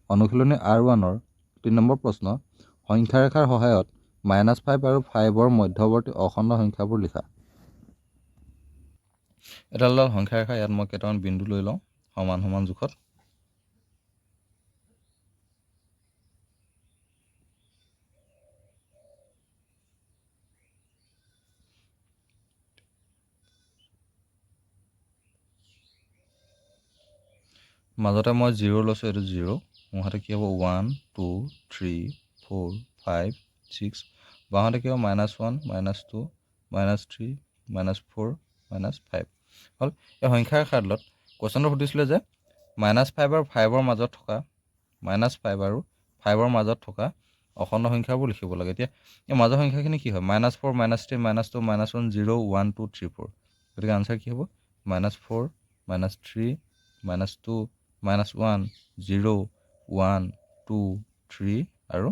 অনুশীলনী R1 3 number প্ৰশ্ন সংখ্যা ৰেখাৰ সহায়ত -5 আৰু 5ৰ মধ্যৱৰ্তী অখণ্ড সংখ্যাবোৰ লিখা। এডাল সংখ্যা ৰেখা, ইয়াত মই কেইটামান বিন্দু লৈ লওঁ সমান সমান জোখত। মাজতে মই 0 লৈছোঁ, এইটো 0। সোঁহাতে কি হ'ব 1 2 3 4 5 6, বাওঁহাতে কি হ'ব -1 -2 -3 -4 -5 হ'ল। এই সংখ্যা ৰেখাডালত কুৱেশ্যনটো সুধিছিলে যে -5 আৰু 5ৰ মাজত থকা অখণ্ড সংখ্যাবোৰ লিখিব লাগে। এতিয়া এই মাজৰ সংখ্যাখিনি কি হয়? -4 -3 -2 -1 0 1 2 3 4। গতিকে আনচাৰ কি হ'ব? -4 -3 -2 -1 0 1 2 3 আৰু